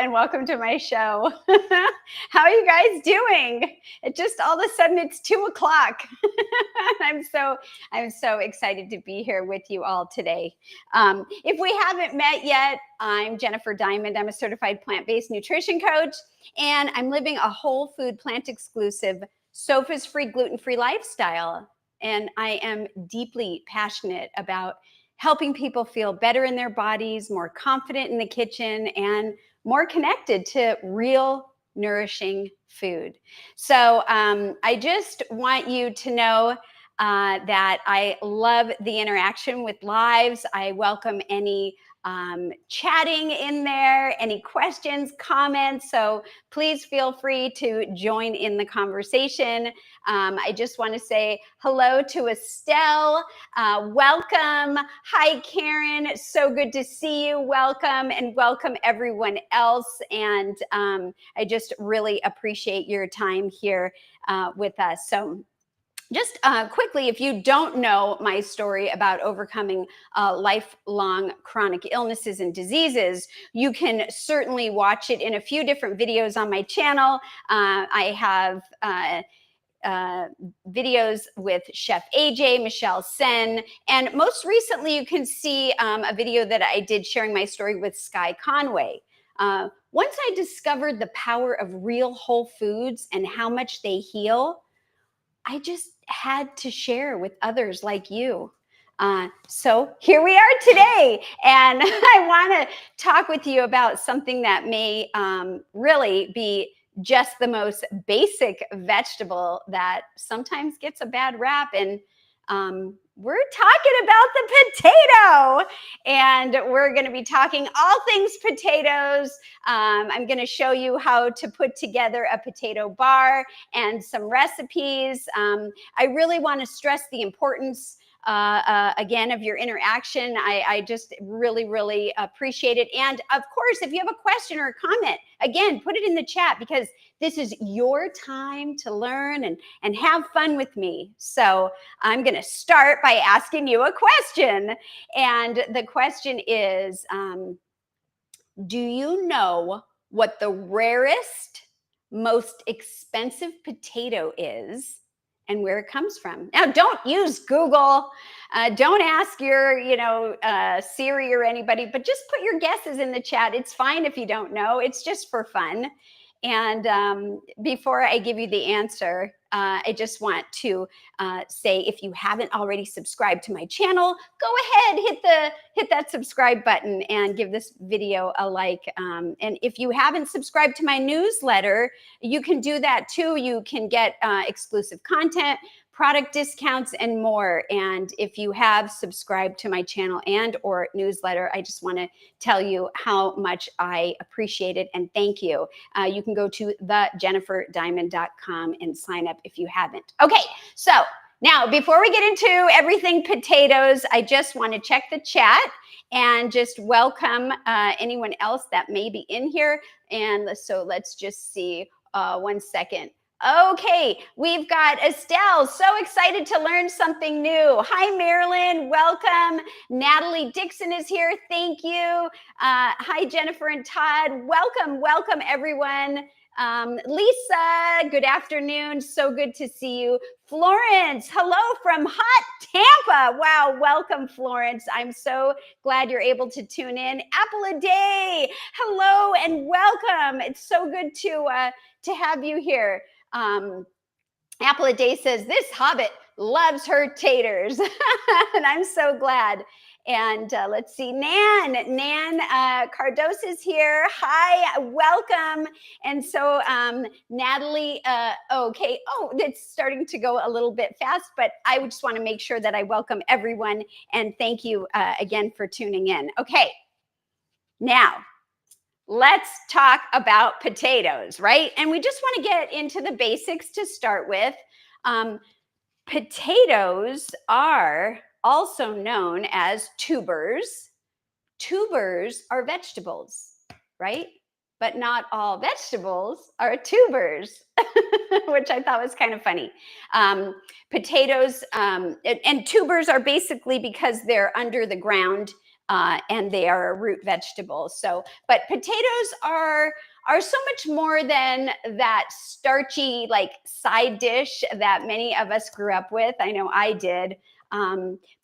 and welcome to my show. How are you guys doing? It just all of a sudden it's 2 o'clock. I'm so excited to be here with you all today. If we haven't met yet, I'm Jennifer Diamond. I'm a certified plant-based nutrition coach, and I'm living a whole food, plant exclusive, SOFAs-free, gluten-free lifestyle. And I am deeply passionate about helping people feel better in their bodies, more confident in the kitchen, and more connected to real, nourishing food. So I just want you to know that I love the interaction with lives. I welcome any chatting in there, any questions, comments. So please feel free to join in the conversation. I just want to say hello to Estelle. Welcome. Hi, Karen. So good to see you. Welcome, and welcome everyone else. And I just really appreciate your time here with us. So just quickly, if you don't know my story about overcoming lifelong chronic illnesses and diseases, you can certainly watch it in a few different videos on my channel. I have videos with Chef AJ, Michelle Sen, and most recently you can see a video that I did sharing my story with Sky Conway. Once I discovered the power of real whole foods and how much they heal, I just had to share with others like you. So here we are today, and I want to talk with you about something that may really be just the most basic vegetable that sometimes gets a bad rap. And we're talking about the potato, and we're going to be talking all things potatoes. I'm going to show you how to put together a potato bar and some recipes. I really want to stress the importance again of your interaction. I just really appreciate it. And of course, if you have a question or a comment, again, put it in the chat, because this is your time to learn and have fun with me. So I'm going to start by asking you a question. And the question is, do you know what the rarest, most expensive potato is and where it comes from? Now, don't use Google. Don't ask your, Siri or anybody, but just put your guesses in the chat. It's fine if you don't know. It's just for fun. And before I give you the answer, I just want to say, if you haven't already subscribed to my channel, go ahead, hit that subscribe button and give this video a like. And if you haven't subscribed to my newsletter, you can do that too. You can get exclusive content, product discounts, and more. And if you have subscribed to my channel and or newsletter, I just want to tell you how much I appreciate it and thank you. You can go to thejenniferdiamond.com and sign up if you haven't. Okay, so now before we get into everything potatoes, I just want to check the chat and just welcome anyone else that may be in here. And so let's just see 1 second. Okay, we've got Estelle, so excited to learn something new. Hi, Marilyn, welcome. Natalie Dixon is here, thank you. Hi, Jennifer and Todd, welcome everyone. Lisa, good afternoon, so good to see you. Florence, hello from hot Tampa. Wow, welcome, Florence. I'm so glad you're able to tune in. Apple a Day, hello and welcome. It's so good to have you here. Apple a Day says, this hobbit loves her taters. And I'm so glad. And let's see, Nan Cardos is here. Hi, welcome. And so Natalie, okay. Oh, it's starting to go a little bit fast, but I just want to make sure that I welcome everyone. And thank you again for tuning in. Okay, now, let's talk about potatoes, right? And we just want to get into the basics to start with. Potatoes are also known as tubers. Tubers are vegetables, right? But not all vegetables are tubers, which I thought was kind of funny. Potatoes and tubers are basically because they're under the ground. and they are a root vegetable. So, but potatoes are so much more than that starchy like side dish that many of us grew up with. I know I did.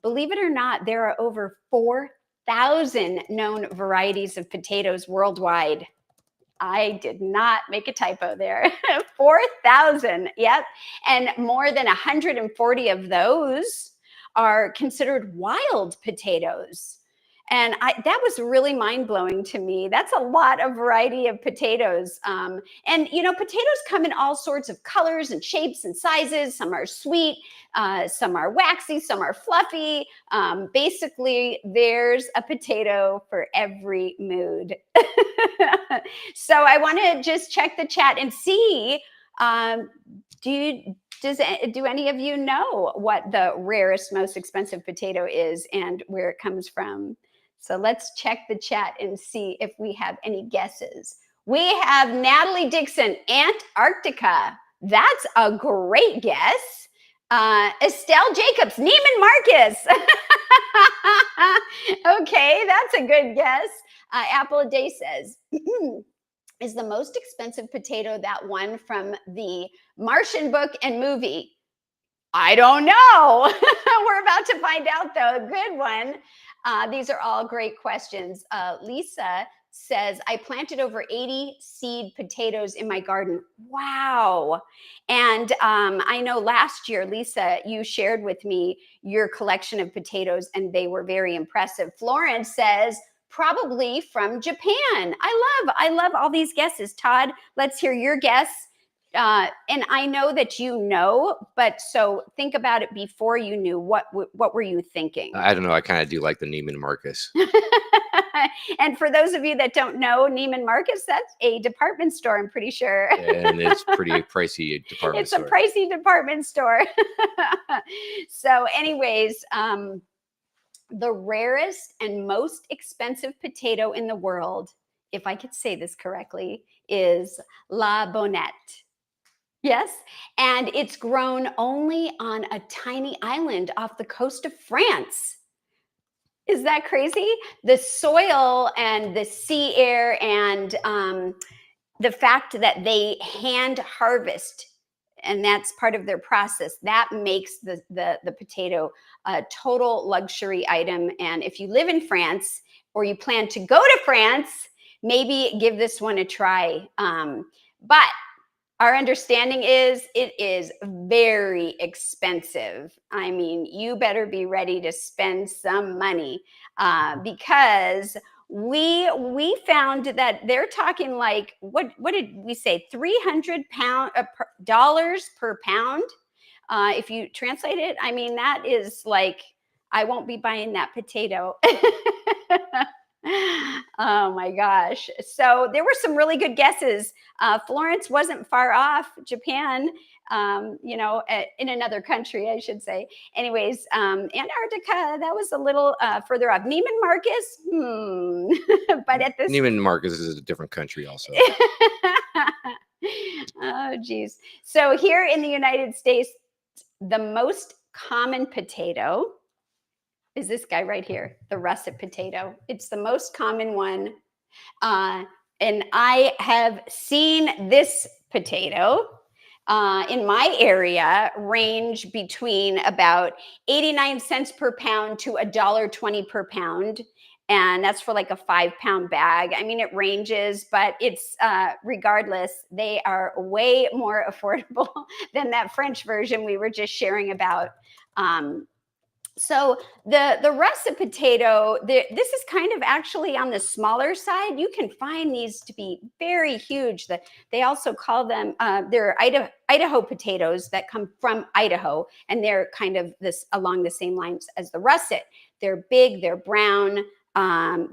Believe it or not, there are over 4,000 known varieties of potatoes worldwide. I did not make a typo there. 4,000, yep. And more than 140 of those are considered wild potatoes. And that was really mind-blowing to me. That's a lot of variety of potatoes. And, you know, potatoes come in all sorts of colors and shapes and sizes. Some are sweet, some are waxy, some are fluffy. Basically, there's a potato for every mood. So I want to just check the chat and see, do any of you know what the rarest, most expensive potato is and where it comes from? So let's check the chat and see if we have any guesses. We have Natalie Dixon, Antarctica. That's a great guess. Estelle Jacobs, Neiman Marcus. Okay, that's a good guess. Apple a Day says, is the most expensive potato that one from the Martian book and movie? I don't know. We're about to find out, though. Good one. These are all great questions. Lisa says, I planted over 80 seed potatoes in my garden. Wow. And I know last year, Lisa, you shared with me your collection of potatoes, and they were very impressive. Florence says, probably from Japan. I love all these guesses. Todd, let's hear your guess. And I know that you know, but so think about it before you knew. What were you thinking? I don't know. I kind of do like the Neiman Marcus. And for those of you that don't know, Neiman Marcus, that's a department store, I'm pretty sure. And it's pretty pricey department store. It's a pricey department store. So anyways, the rarest and most expensive potato in the world, if I could say this correctly, is La Bonnette. Yes, and it's grown only on a tiny island off the coast of France. Is that crazy? The soil and the sea air and the fact that they hand harvest, and that's part of their process, that makes the potato a total luxury item. And if you live in France or you plan to go to France, maybe give this one a try. But our understanding is it is very expensive. I mean, you better be ready to spend some money because we found that they're talking like, what did we say? $300 per pound. If you translate it, I mean, that is like, I won't be buying that potato. Oh my gosh. So there were some really good guesses. Florence wasn't far off. Japan, you know, in another country, I should say. Anyways, Antarctica, that was a little further off. Neiman Marcus, but at this... Neiman Marcus is a different country also. Oh, geez. So here in the United States, the most common potato is this guy right here, the russet potato. It's the most common one. And I have seen this potato in my area range between about 89 cents per pound to $1.20 per pound. And that's for like a 5-pound bag. I mean, it ranges, but it's regardless, they are way more affordable than that French version we were just sharing about. So the russet potato, this is kind of actually on the smaller side. You can find these to be very huge. They also call them, they're Idaho potatoes that come from Idaho, and they're kind of along the same lines as the russet. They're big, they're brown,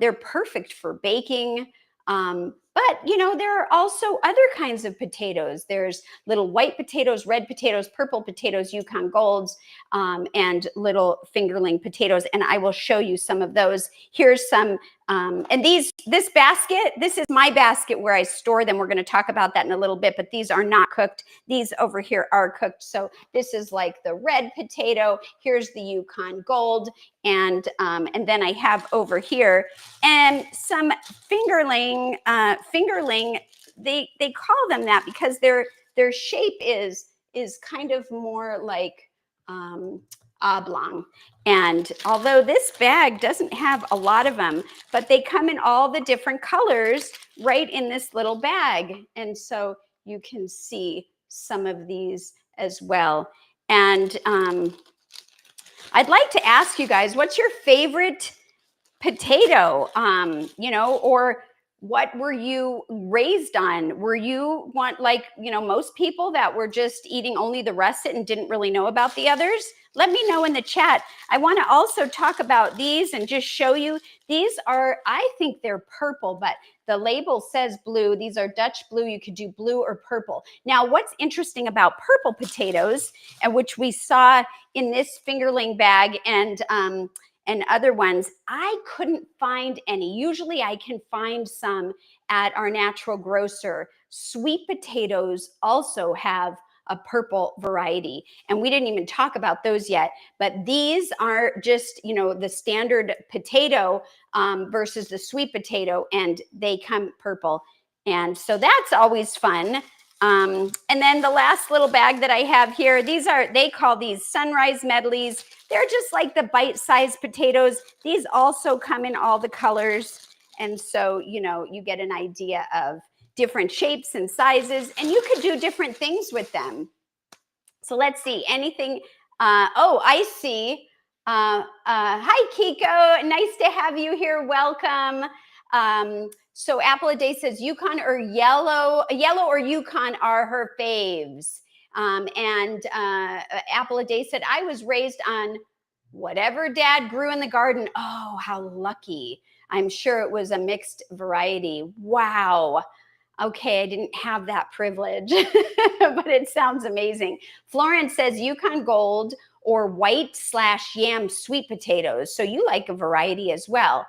they're perfect for baking. But, you know, there are also other kinds of potatoes. There's little white potatoes, red potatoes, purple potatoes, Yukon Golds, and little fingerling potatoes. And I will show you some of those. Here's some And this basket, this is my basket where I store them. We're going to talk about that in a little bit, but these are not cooked. These over here are cooked. So this is like the red potato. Here's the Yukon Gold. And then I have over here and some fingerling. They call them that because their shape is kind of more like oblong. And although this bag doesn't have a lot of them, but they come in all the different colors right in this little bag. And so you can see some of these as well. And I'd like to ask you guys, what's your favorite potato? Or what were you raised on? Were you like most people that were just eating only the russet and didn't really know about the others? Let me know in the chat. I want to also talk about these and just show you. These are, I think they're purple, but the label says blue. These are Dutch blue. You could do blue or purple. Now, what's interesting about purple potatoes, and which we saw in this fingerling bag and other ones, I couldn't find any. Usually I can find some at our natural grocer. Sweet potatoes also have a purple variety, and we didn't even talk about those yet, but these are just, the standard potato versus the sweet potato, and they come purple. And so that's always fun. And then the last little bag that I have here, they call these sunrise medleys. They're just like the bite-sized potatoes. These also come in all the colors. And so, you get an idea of different shapes and sizes, and you could do different things with them. So let's see, anything. I see. Hi, Kiko. Nice to have you here. Welcome. So Apple a Day says Yukon or yellow or Yukon are her faves. And Apple a Day said, I was raised on whatever Dad grew in the garden. Oh, how lucky. I'm sure it was a mixed variety. Wow. Okay, I didn't have that privilege, but it sounds amazing. Florence says Yukon Gold or white/yam sweet potatoes. So you like a variety as well.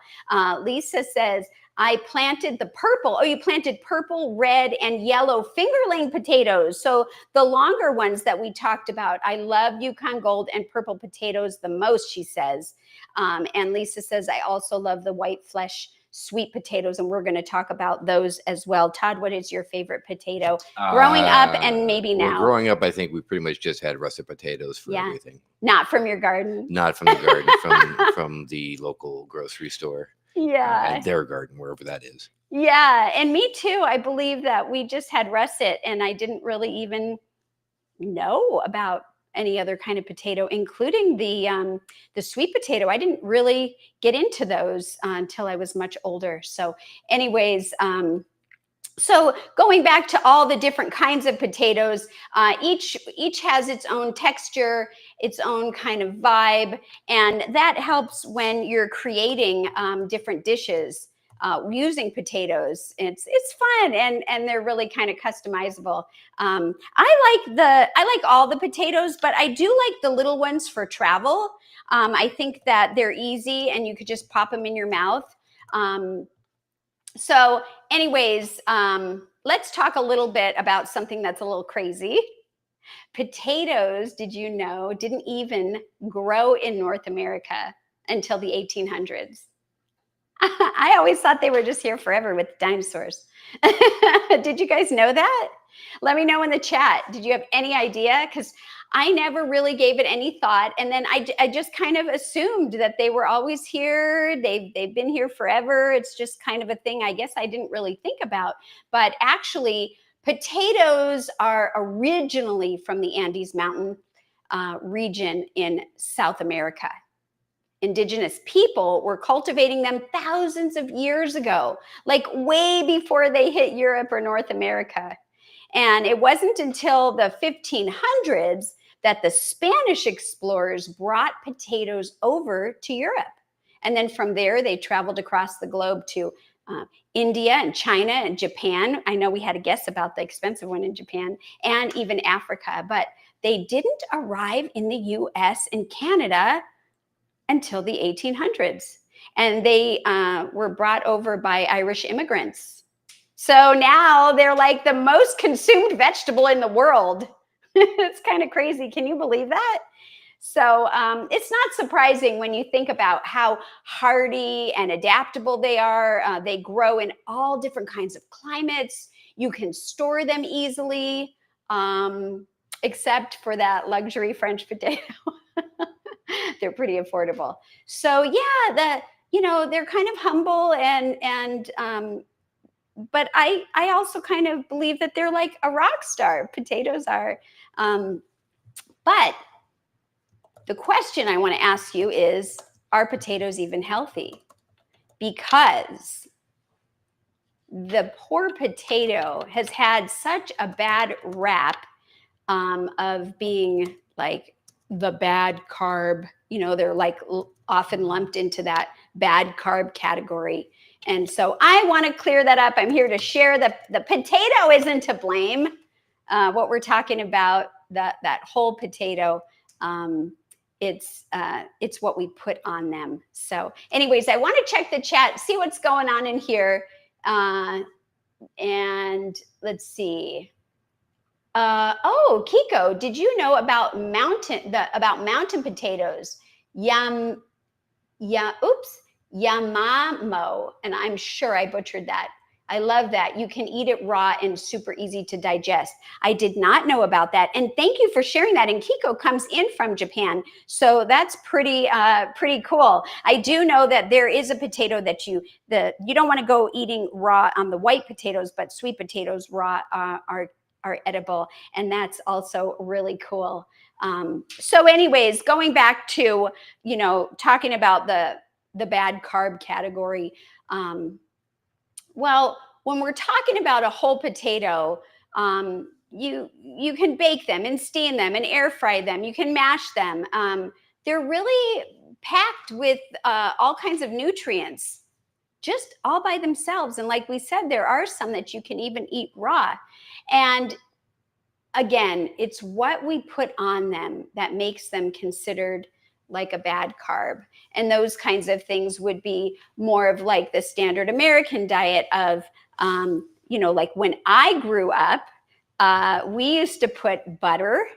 Lisa says, I planted the purple. Oh, you planted purple, red, and yellow fingerling potatoes. So the longer ones that we talked about. I love Yukon Gold and purple potatoes the most, she says. And Lisa says, I also love the white flesh sweet potatoes, and we're going to talk about those as well. Todd, what is your favorite potato growing up and maybe now? Well, growing up, I think we pretty much just had russet potatoes for everything. Not from your garden? Not from the garden, from the local grocery store. Yeah. And their garden, wherever that is. Yeah, and me too. I believe that we just had russet, and I didn't really even know about any other kind of potato, including the sweet potato. I didn't really get into those until I was much older. So anyways, so going back to all the different kinds of potatoes, each has its own texture, its own kind of vibe, and that helps when you're creating different dishes using potatoes. It's fun, and they're really kind of customizable. I like all the potatoes, but I do like the little ones for travel. I think that they're easy, and you could just pop them in your mouth. So anyways, let's talk a little bit about something that's a little crazy. Potatoes, did you know, didn't even grow in North America until the 1800s. I always thought they were just here forever with dinosaurs. Did you guys know that? Let me know in the chat. Did you have any idea? Because I never really gave it any thought. And then I just kind of assumed that they were always here. They've been here forever. It's just kind of a thing I guess I didn't really think about. But actually, potatoes are originally from the Andes Mountain region in South America. Indigenous people were cultivating them thousands of years ago, like way before they hit Europe or North America. And it wasn't until the 1500s that the Spanish explorers brought potatoes over to Europe. And then from there, they traveled across the globe to India and China and Japan. I know we had a guess about the expensive one in Japan, and even Africa, but they didn't arrive in the US and Canada until the 1800s. and they were brought over by Irish immigrants. So now they're like the most consumed vegetable in the world. It's kind of crazy. Can you believe that? So it's not surprising when you think about how hardy and adaptable they are. They grow in all different kinds of climates. You can store them easily, except for that luxury French potato. They're pretty affordable. So yeah, they're kind of humble and but I also kind of believe that they're like a rock star. Potatoes are. But the question I want to ask you is, are potatoes even healthy? Because the poor potato has had such a bad rap of being like the bad carb. They're like often lumped into that bad carb category. And so I want to clear that up. I'm here to share that the potato isn't to blame. What we're talking about, that whole potato, it's what we put on them. So anyways, I want to check the chat, see what's going on in here. And let's see. Oh, Kiko, did you know about mountain potatoes? Yamamo, and I'm sure I butchered that. I love that. You can eat it raw and super easy to digest. I did not know about that. And thank you for sharing that. And Kiko comes in from Japan. So that's pretty cool. I do know that there is a potato that you don't want to go eating raw on the white potatoes, but sweet potatoes raw are edible. And that's also really cool. So anyways, going back to, talking about the bad carb category, well, when we're talking about a whole potato, you can bake them and steam them and air fry them. You can mash them. They're really packed with all kinds of nutrients, just all by themselves. And like we said, there are some that you can even eat raw. And again, it's what we put on them that makes them considered like a bad carb. And those kinds of things would be more of like the standard American diet of, like when I grew up, we used to put butter.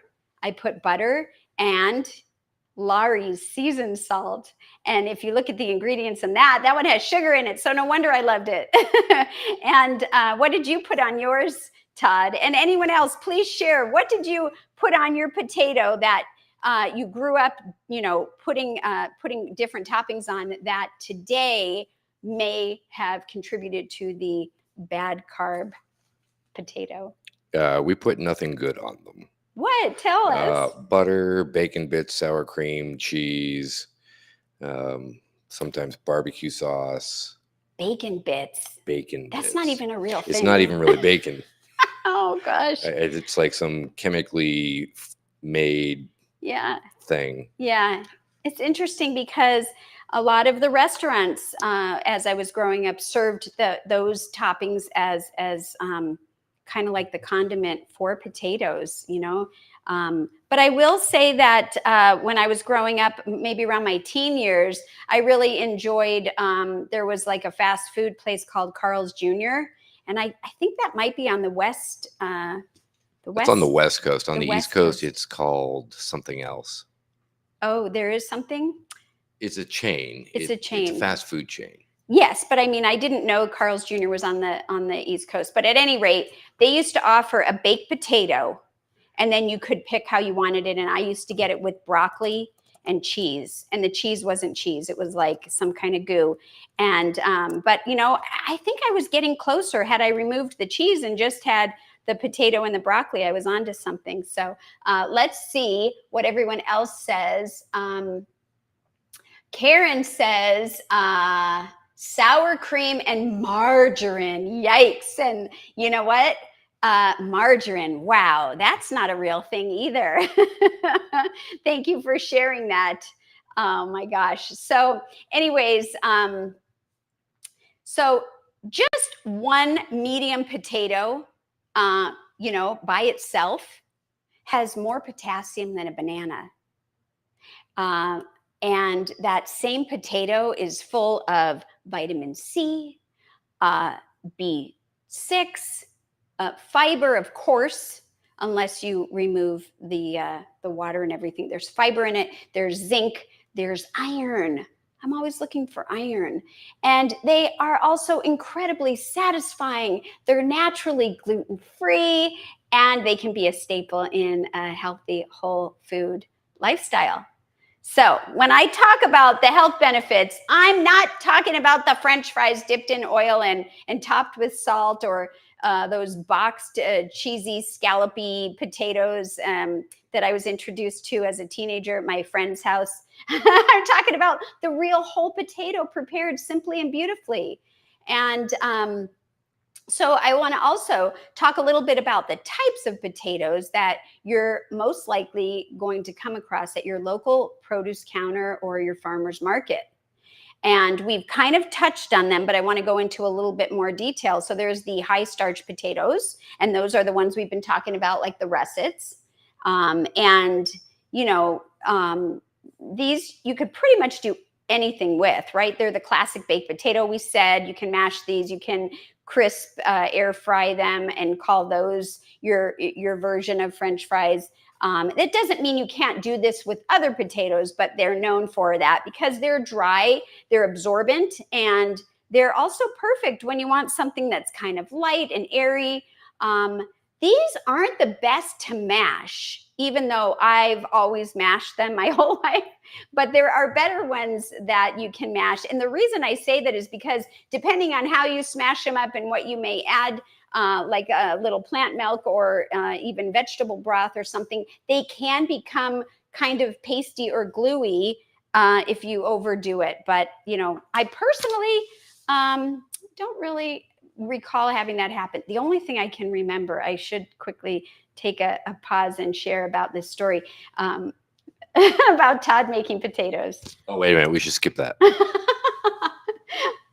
I put butter and Laurie's seasoned salt. And if you look at the ingredients in that one has sugar in it. So no wonder I loved it. And what did you put on yours, Todd? And anyone else, please share. What did you put on your potato that you grew up, putting different toppings on that today may have contributed to the bad carb potato? We put nothing good on them. What? Tell us. Butter, bacon bits, sour cream, cheese, sometimes barbecue sauce. Bacon bits. That's not even a real thing. It's not even really bacon. Oh, gosh. It's like some chemically made thing. Yeah. It's interesting because a lot of the restaurants, as I was growing up, served those toppings as kind of like the condiment for potatoes, But I will say that when I was growing up, maybe around my teen years, I really enjoyed, there was like a fast food place called Carl's Jr. And I think that might be on the west. It's on the West Coast. On the East Coast, it's called something else. Oh, there is something? It's a chain. It's a chain. It's a fast food chain. Yes, but I mean, I didn't know Carl's Jr. was on the East Coast. But at any rate, they used to offer a baked potato, and then you could pick how you wanted it. And I used to get it with broccoli and cheese, and the cheese wasn't cheese; it was like some kind of goo. And but I think I was getting closer. Had I removed the cheese and just had the potato and the broccoli, I was onto something. So let's see what everyone else says. Karen says sour cream and margarine. Yikes. And you know what? Margarine. Wow. That's not a real thing either. Thank you for sharing that. Oh my gosh. So anyways, so just one medium potato, by itself has more potassium than a banana. And that same potato is full of vitamin C, B6, fiber, of course, unless you remove the water and everything. There's fiber in it. There's zinc. There's iron. I'm always looking for iron. And they are also incredibly satisfying. They're naturally gluten-free, and they can be a staple in a healthy whole food lifestyle. So when I talk about the health benefits, I'm not talking about the French fries dipped in oil and topped with salt, or those boxed cheesy scallopy potatoes that I was introduced to as a teenager at my friend's house. I'm talking about the real whole potato prepared simply and beautifully. And so I want to also talk a little bit about the types of potatoes that you're most likely going to come across at your local produce counter or your farmer's market. And we've kind of touched on them, but I want to go into a little bit more detail. So there's the high starch potatoes, and those are the ones we've been talking about, like the Russets. And, you know, these you could pretty much do anything with, right? They're the classic baked potato. We said you can mash these, you can crisp, air fry them, and call those your version of French fries. It doesn't mean you can't do this with other potatoes, but they're known for that because they're dry, they're absorbent, and they're also perfect when you want something that's kind of light and airy. These aren't the best to mash, even though I've always mashed them my whole life, but there are better ones that you can mash. And the reason I say that is because depending on how you smash them up and what you may add, like a little plant milk or even vegetable broth or something, they can become kind of pasty or gluey if you overdo it. But, you know, I personally don't really recall having that happen. The only thing I can remember, I should quickly take a pause and share about this story about Todd making potatoes. Oh, wait a minute. We should skip that.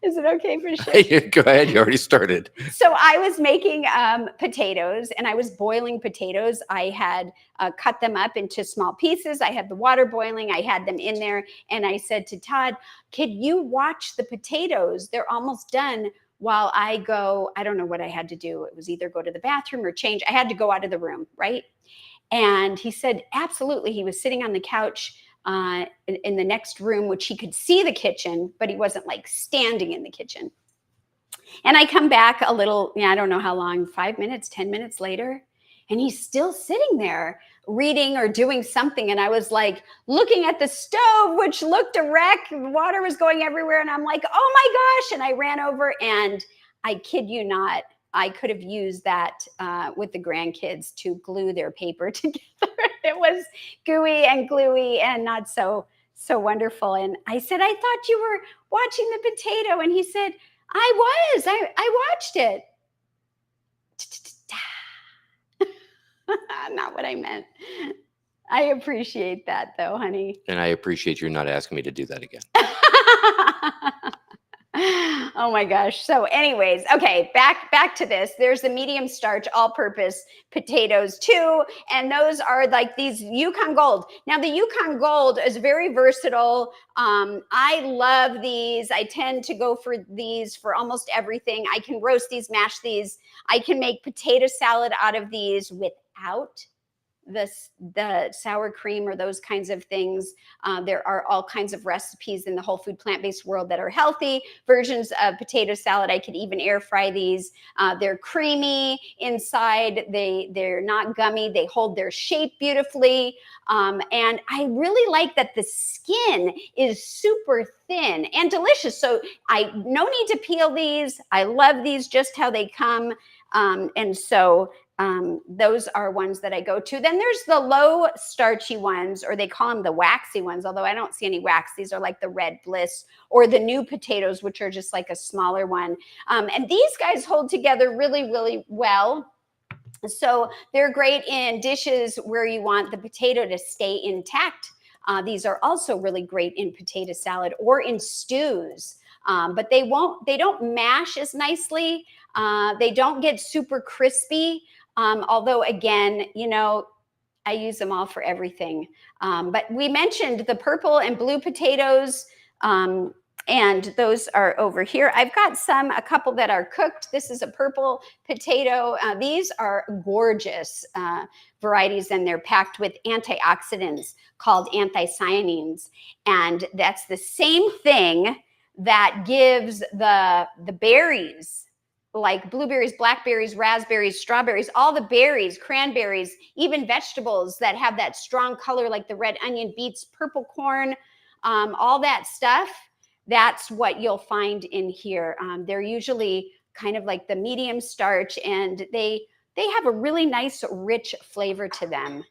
Is it okay for sure? Go ahead. You already started. So I was making potatoes, and I was boiling potatoes. I had cut them up into small pieces. I had the water boiling. I had them in there. And I said to Todd, "Could you watch the potatoes? They're almost done while I go." I don't know what I had to do. It was either go to the bathroom or change. I had to go out of the room, right? And he said, absolutely. He was sitting on the couch in the next room, which he could see the kitchen, but he wasn't like standing in the kitchen. And I come back a little, I don't know how long, 5 minutes, 10 minutes later, and he's still sitting there reading or doing something. And I was like looking at the stove, which looked a wreck. Water was going everywhere. And I'm like, oh my gosh. And I ran over, and I kid you not, I could have used that with the grandkids to glue their paper together. It was gooey and gluey and not so wonderful. And I said, I thought you were watching the potato. And he said, I watched it. Not what I meant. I appreciate that though, honey. And I appreciate you not asking me to do that again. Oh my gosh. So anyways, okay, back to this. There's the medium starch all-purpose potatoes too, and those are like these Yukon Gold. Now the Yukon Gold is very versatile. I love these. I tend to go for these for almost everything. I can roast these, mash these. I can make potato salad out of these without the sour cream or those kinds of things. There are all kinds of recipes in the whole food plant-based world that are healthy versions of potato salad. I could even air fry these. They're creamy inside. They're not gummy. They hold their shape beautifully. And I really like that the skin is super thin and delicious. So no need to peel these. I love these just how they come. And so those are ones that I go to. Then there's the low starchy ones, or they call them the waxy ones, although I don't see any wax. These are like the Red Bliss or the new potatoes, which are just like a smaller one. And these guys hold together really, really well. So they're great in dishes where you want the potato to stay intact. These are also really great in potato salad or in stews. But they don't mash as nicely. They don't get super crispy. Although again, I use them all for everything. But we mentioned the purple and blue potatoes, and those are over here. I've got a couple that are cooked. This is a purple potato. These are gorgeous varieties, and they're packed with antioxidants called anthocyanins. And that's the same thing that gives the berries, like blueberries, blackberries, raspberries, strawberries, all the berries, cranberries, even vegetables that have that strong color like the red onion, beets, purple corn, all that stuff. That's what you'll find in here. They're usually kind of like the medium starch, and they have a really nice, rich flavor to them.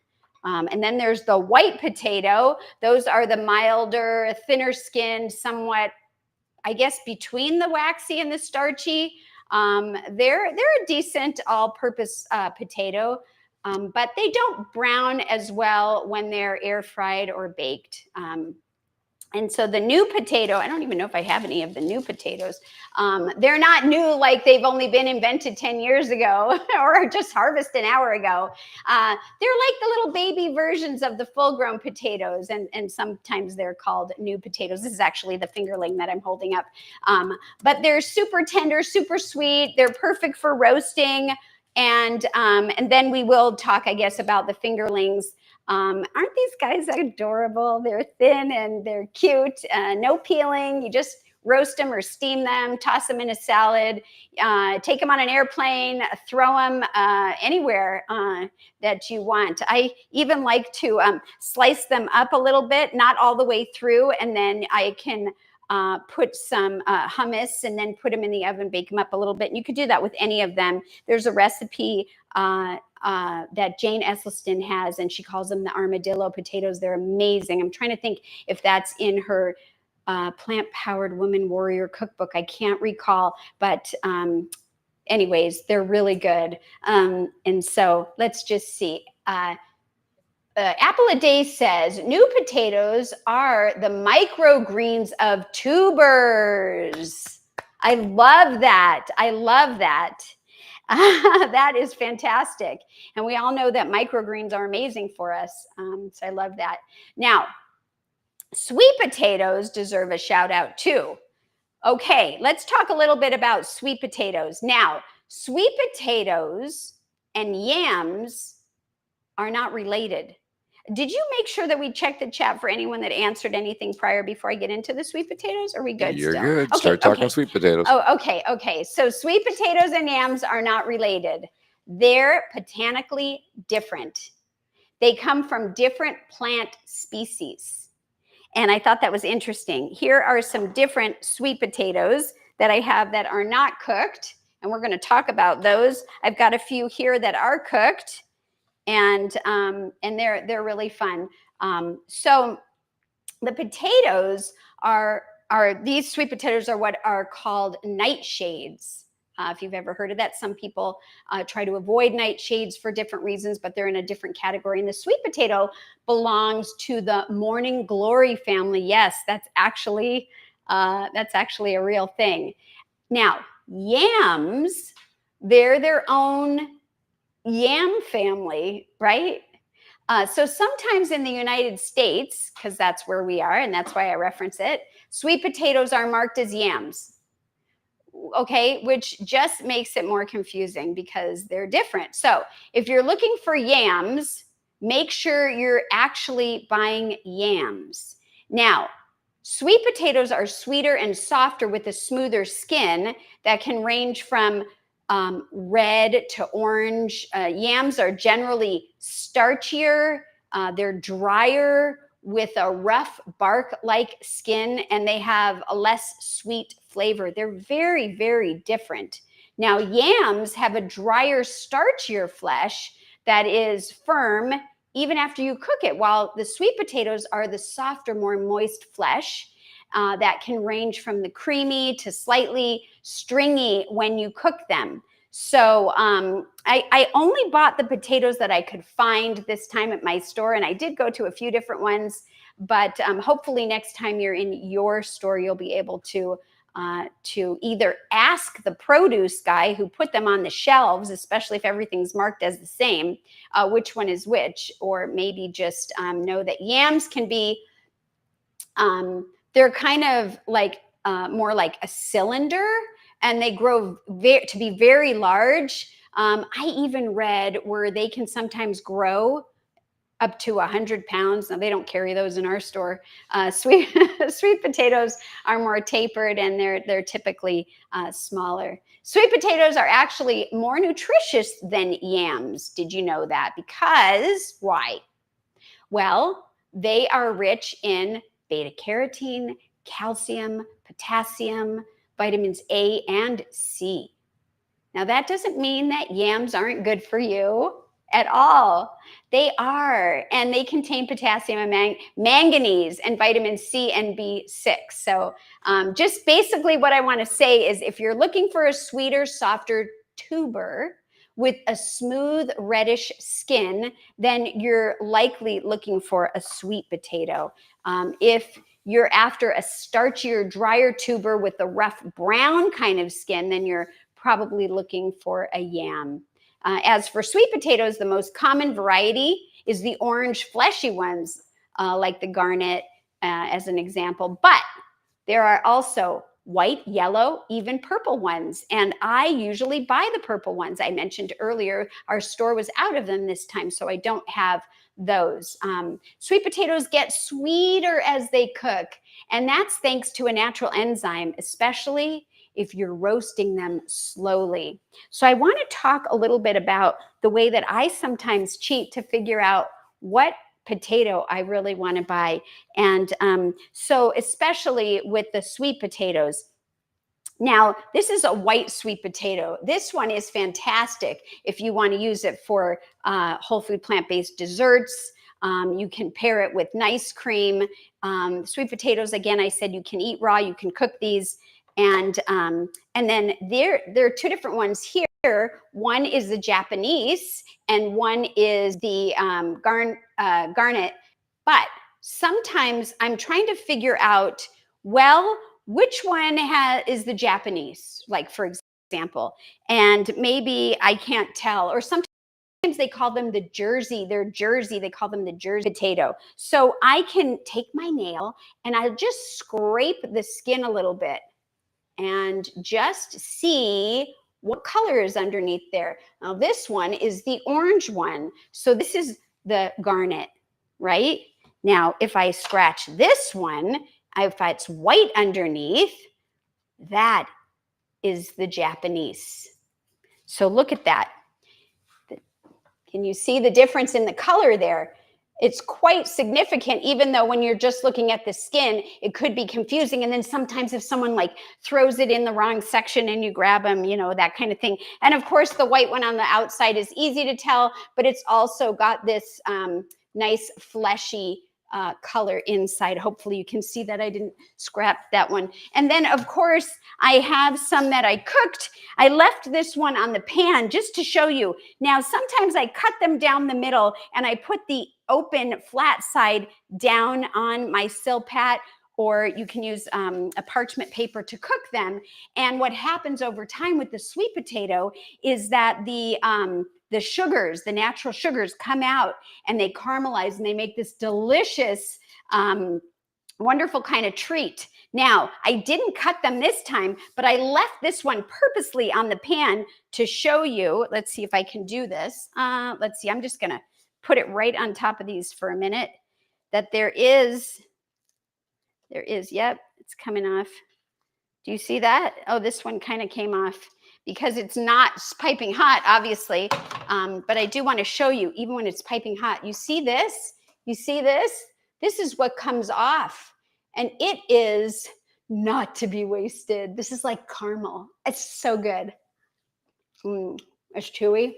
And then there's the white potato. Those are the milder, thinner skinned, somewhat, I guess, between the waxy and the starchy. They're a decent all-purpose potato, but they don't brown as well when they're air fried or baked. And so the new potato, I don't even know if I have any of the new potatoes. They're not new, like they've only been invented 10 years ago or just harvested an hour ago. They're like the little baby versions of the full-grown potatoes, and sometimes they're called new potatoes. This is actually the fingerling that I'm holding up. But they're super tender, super sweet. They're perfect for roasting. And then we will talk, I guess, about the fingerlings. Aren't these guys adorable? They're thin and they're cute. No peeling. You just roast them or steam them, toss them in a salad, take them on an airplane, throw them anywhere that you want. I even like to slice them up a little bit, not all the way through, and then I can put some hummus and then put them in the oven, bake them up a little bit. And you could do that with any of them. There's a recipe that Jane Esselstyn has, and she calls them the armadillo potatoes. They're amazing. I'm trying to think if that's in her Plant-Powered Woman Warrior cookbook. I can't recall, but anyways, they're really good. And so let's just see. Apple a Day says, new potatoes are the microgreens of tubers. I love that. I love that. That is fantastic. And we all know that microgreens are amazing for us. So I love that. Now, sweet potatoes deserve a shout out too. Okay, let's talk a little bit about sweet potatoes. Now, sweet potatoes and yams are not related. Did you make sure that we checked the chat for anyone that answered anything prior before I get into the sweet potatoes? Are we good? You're still? good. Okay, Start talking sweet potatoes. Oh, okay. So sweet potatoes and yams are not related. They're botanically different. They come from different plant species. And I thought that was interesting. Here are some different sweet potatoes that I have that are not cooked, and we're going to talk about those. I've got a few here that are cooked. And they're really fun. So the potatoes are these sweet potatoes are what are called nightshades. If you've ever heard of that, some people try to avoid nightshades for different reasons, but they're in a different category. And the sweet potato belongs to the morning glory family. Yes, that's actually a real thing. Now, yams, they're their own yam family, right? So sometimes in the United States, because that's where we are, and that's why I reference it, sweet potatoes are marked as yams, okay, which just makes it more confusing because they're different. So if you're looking for yams, make sure you're actually buying yams. Now, sweet potatoes are sweeter and softer with a smoother skin that can range from red to orange. Yams are generally starchier. They're drier with a rough bark-like skin, and they have a less sweet flavor. They're very, very different. Now, yams have a drier, starchier flesh that is firm even after you cook it, while the sweet potatoes are the softer, more moist flesh that can range from the creamy to slightly stringy when you cook them. So I only bought the potatoes that I could find this time at my store, and I did go to a few different ones, but hopefully next time you're in your store, you'll be able to to either ask the produce guy who put them on the shelves, especially if everything's marked as the same, which one is which, or maybe just know that yams can be, they're kind of like more like a cylinder, and they grow to be very large. I even read where they can sometimes grow up to 100 pounds. Now, they don't carry those in our store. Sweet potatoes are more tapered, and they're typically smaller. Sweet potatoes are actually more nutritious than yams. Did you know that? Because why? Well, they are rich in beta carotene, calcium, potassium, vitamins A and C. Now, that doesn't mean that yams aren't good for you at all. They are, and they contain potassium and manganese and vitamin C and B6. So just basically what I want to say is, if you're looking for a sweeter, softer tuber with a smooth reddish skin, then you're likely looking for a sweet potato. If you're after a starchier, drier tuber with a rough brown kind of skin, then you're probably looking for a yam. As for sweet potatoes, the most common variety is the orange fleshy ones, like the garnet as an example. But there are also white, yellow, even purple ones. And I usually buy the purple ones. I mentioned earlier, our store was out of them this time, so I don't have those. Sweet potatoes get sweeter as they cook, and that's thanks to a natural enzyme, especially if you're roasting them slowly. So I want to talk a little bit about the way that I sometimes cheat to figure out what potato I really want to buy. And so especially with the sweet potatoes. Now, this is a white sweet potato. This one is fantastic if you want to use it for whole food plant-based desserts. You can pair it with nice cream. Sweet potatoes, again, I said you can eat raw, you can cook these. And then there are two different ones here. One is the Japanese, and one is the garnet. But sometimes I'm trying to figure out, well, which one is the Japanese, like, for example, and maybe I can't tell. Or sometimes they call them the Jersey. They call them the Jersey potato. So I can take my nail and I'll just scrape the skin a little bit and just see what color is underneath there. Now, this one is the orange one. So this is the garnet, right? Now, if I scratch this one, if it's white underneath, that is the Japanese. So look at that. Can you see the difference in the color there? It's quite significant, even though when you're just looking at the skin, it could be confusing. And then sometimes if someone like throws it in the wrong section and you grab them, you know, that kind of thing. And of course, the white one on the outside is easy to tell, but it's also got this nice fleshy color inside. Hopefully you can see that I didn't scrap that one. And then of course I have some that I cooked. I left this one on the pan just to show you. Now sometimes I cut them down the middle and I put the open flat side down on my silpat, or you can use a parchment paper to cook them. And what happens over time with the sweet potato is that the sugars, the natural sugars, come out and they caramelize and they make this delicious, wonderful kind of treat. Now, I didn't cut them this time, but I left this one purposely on the pan to show you. Let's see if I can do this. Let's see, I'm just gonna put it right on top of these for a minute. That there is, yep, it's coming off. Do you see that? Oh, this one kind of came off because it's not piping hot, obviously. But I do want to show you, even when it's piping hot, you see this? You see this? This is what comes off. And it is not to be wasted. This is like caramel. It's so good. It's chewy.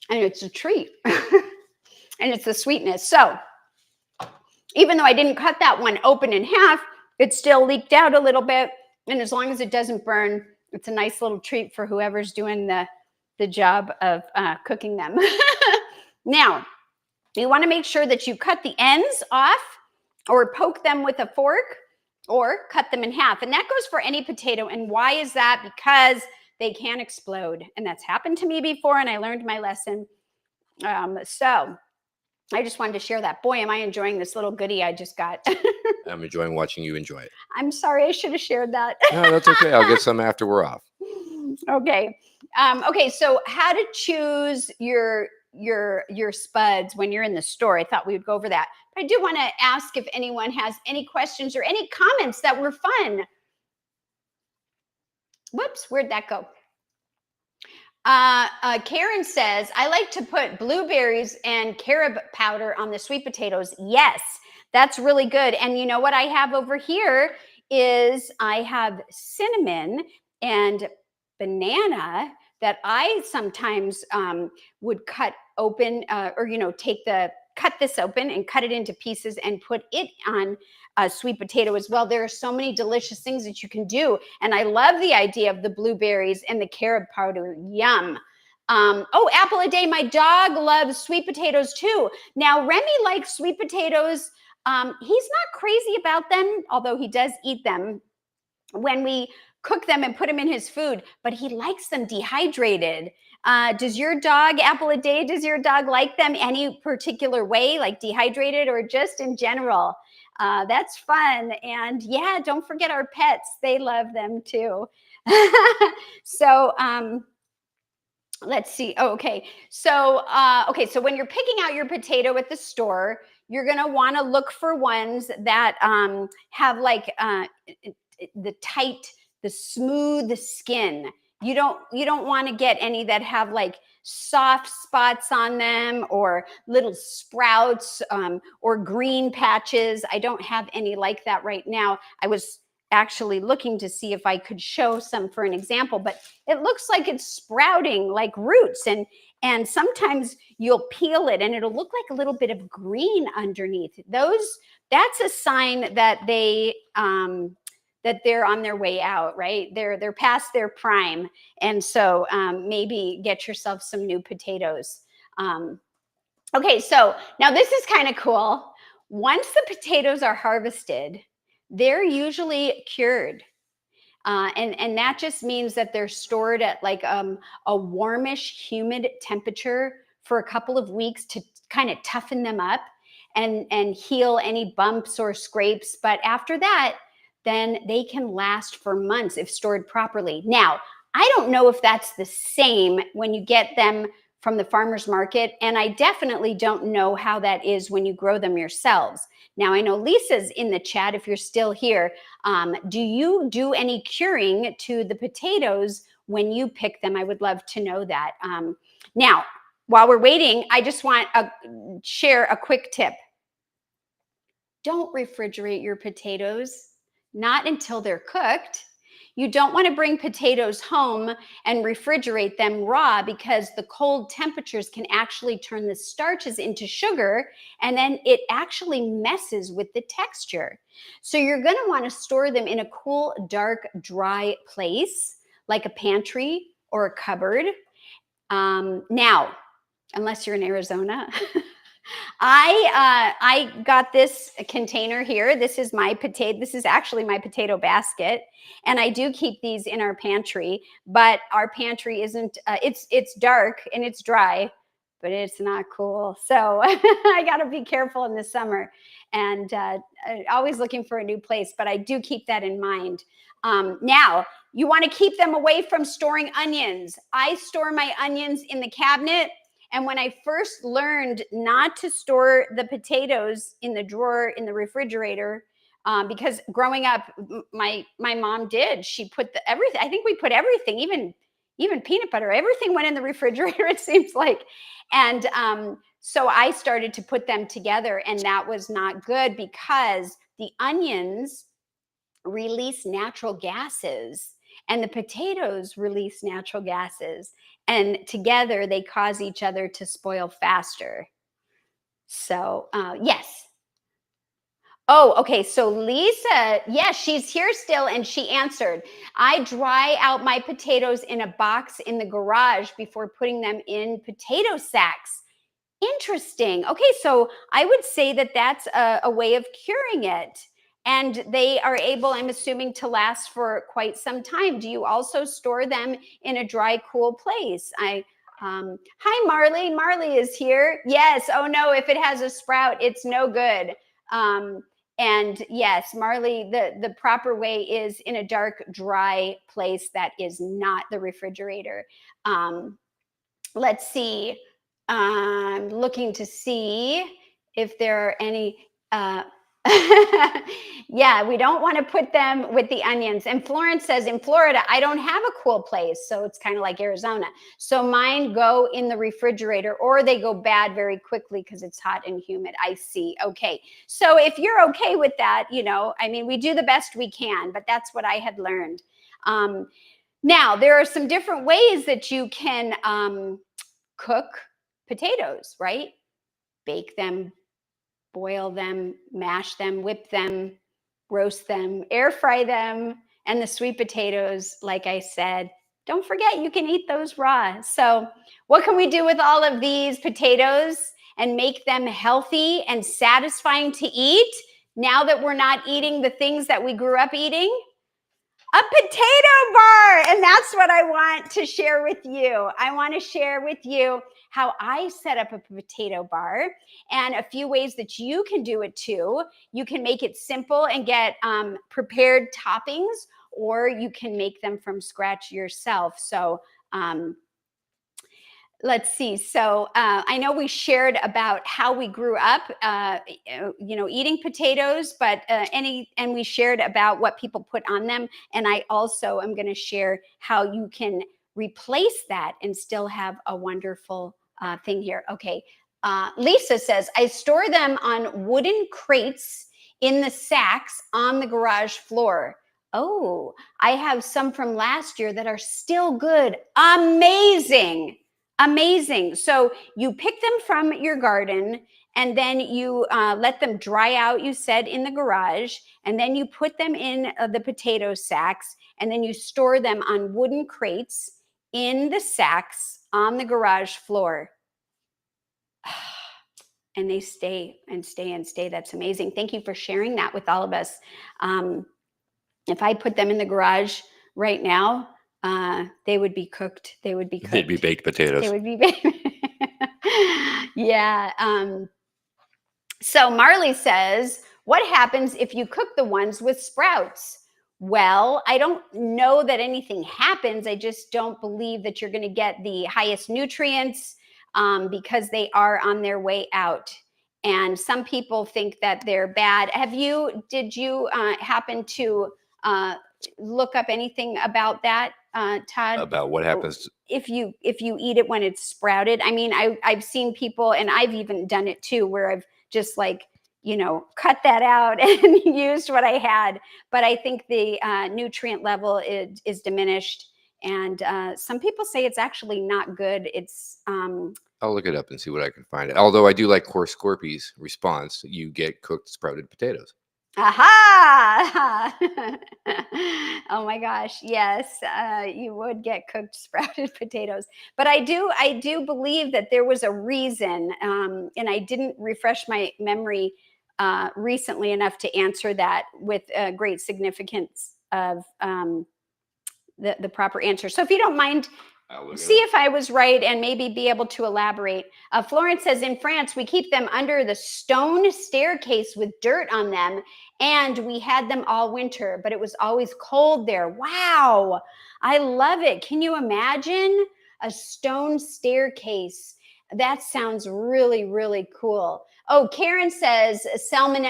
And it's a treat. And it's the sweetness. So even though I didn't cut that one open in half, it still leaked out a little bit. And as long as it doesn't burn, it's a nice little treat for whoever's doing the job of cooking them. Now, you want to make sure that you cut the ends off or poke them with a fork or cut them in half. And that goes for any potato. And why is that? Because they can explode. And that's happened to me before, and I learned my lesson. So I just wanted to share that. Boy, am I enjoying this little goodie I just got. I'm enjoying watching you enjoy it. I'm sorry, I should have shared that. No, that's okay. I'll get some after we're off. Okay. Okay, so how to choose your spuds when you're in the store. I thought we would go over that. But I do want to ask if anyone has any questions or any comments that were fun. Whoops, where'd that go? Karen says, I like to put blueberries and carob powder on the sweet potatoes. Yes, that's really good. And you know what I have over here is I have cinnamon and banana that I sometimes would cut open or, cut this open and cut it into pieces and put it on a sweet potato as well. There are so many delicious things that you can do. And I love the idea of the blueberries and the carob powder. Yum. Apple a day. My dog loves sweet potatoes too. Now, Remy likes sweet potatoes. He's not crazy about them, although he does eat them when we cook them and put them in his food, but he likes them dehydrated. Does your dog, Apple a day, does your dog like them any particular way, like dehydrated or just in general? That's fun. And yeah, don't forget our pets. They love them too. So let's see. Oh, okay. So, so when you're picking out your potato at the store, you're going to want to look for ones that have like the smooth skin. You don't want to get any that have like soft spots on them or little sprouts or green patches. I don't have any like that right now. I was actually looking to see if I could show some for an example, but it looks like it's sprouting like roots, and sometimes you'll peel it and it'll look like a little bit of green underneath. That's a sign that that they're on their way out, right? They're past their prime. And so maybe get yourself some new potatoes. Okay, so now this is kind of cool. Once the potatoes are harvested, they're usually cured. And that just means that they're stored at like a warmish, humid temperature for a couple of weeks to kind of toughen them up and heal any bumps or scrapes. But after that, then they can last for months if stored properly. Now, I don't know if that's the same when you get them from the farmer's market, and I definitely don't know how that is when you grow them yourselves. Now, I know Lisa's in the chat if you're still here. Do you do any curing to the potatoes when you pick them? I would love to know that. Now, while we're waiting, I just want to share a quick tip. Don't refrigerate your potatoes. Not until they're cooked. You don't want to bring potatoes home and refrigerate them raw because the cold temperatures can actually turn the starches into sugar, and then it actually messes with the texture. So you're going to want to store them in a cool, dark, dry place like a pantry or a cupboard. Now, unless you're in Arizona, I got this container here. This is my potato. This is actually my potato basket, and I do keep these in our pantry. But our pantry isn't. It's dark and it's dry, but it's not cool. So I got to be careful in the summer, and always looking for a new place. But I do keep that in mind. Now you want to keep them away from storing onions. I store my onions in the cabinet. And when I first learned not to store the potatoes in the drawer in the refrigerator, because growing up, my mom did. She put everything. I think we put everything, even peanut butter. Everything went in the refrigerator. It seems like, and so I started to put them together, and that was not good because the onions release natural gases, and the potatoes release natural gases. And together they cause each other to spoil faster. So, yes. Oh, okay. So Lisa, yes, she's here still, and she answered. I dry out my potatoes in a box in the garage before putting them in potato sacks. Interesting. Okay, so I would say that that's a way of curing it. And they are able, I'm assuming, to last for quite some time. Do you also store them in a dry, cool place? Hi, Marley. Marley is here. Yes. Oh, no, if it has a sprout, it's no good. And yes, Marley, the proper way is in a dark, dry place that is not the refrigerator. Let's see. I'm looking to see if there are any. Yeah, we don't want to put them with the onions. And Florence says, in Florida, I don't have a cool place. So it's kind of like Arizona. So mine go in the refrigerator, or they go bad very quickly because it's hot and humid. I see. Okay. So if you're okay with that, I mean, we do the best we can, but that's what I had learned. Now, there are some different ways that you can cook potatoes, right? Bake them, boil them, mash them, whip them, roast them, air fry them. And the sweet potatoes, like I said, don't forget you can eat those raw. So what can we do with all of these potatoes and make them healthy and satisfying to eat now that we're not eating the things that we grew up eating? A potato bar. And that's what I want to share with you. I want to share with you how I set up a potato bar and a few ways that you can do it too. You can make it simple and get prepared toppings, or you can make them from scratch yourself. So let's see. So I know we shared about how we grew up, eating potatoes, but and we shared about what people put on them. And I also am going to share how you can replace that and still have a wonderful thing here. Okay. Lisa says, I store them on wooden crates in the sacks on the garage floor. Oh, I have some from last year that are still good. Amazing. Amazing. So you pick them from your garden, and then you let them dry out, you said, in the garage, and then you put them in the potato sacks, and then you store them on wooden crates in the sacks on the garage floor. And they stay and stay and stay. That's amazing. Thank you for sharing that with all of us. If I put them in the garage right now, they would be cooked. They would be cooked. They'd be baked potatoes. They would be baked. Yeah. So Marley says, what happens if you cook the ones with sprouts? Well, I don't know that anything happens. I just don't believe that you're going to get the highest nutrients because they are on their way out. And some people think that they're bad. Did you happen to look up anything about that, Todd? About what happens if you eat it when it's sprouted? I mean, I've seen people, and I've even done it too, where I've just cut that out and used what I had. But I think the nutrient level is diminished. And some people say it's actually not good. It's I'll look it up and see what I can find. Although I do like Core Scorpy's response, you get cooked sprouted potatoes. Aha! Oh my gosh, yes, you would get cooked sprouted potatoes. But I do believe that there was a reason, and I didn't refresh my memory recently enough to answer that with great significance of the proper answer. So if you don't mind, see if I was right and maybe be able to elaborate. Florence says, in France, we keep them under the stone staircase with dirt on them, and we had them all winter, but it was always cold there. Wow, I love it. Can you imagine a stone staircase? That sounds really, really cool. Oh, Karen says salmon.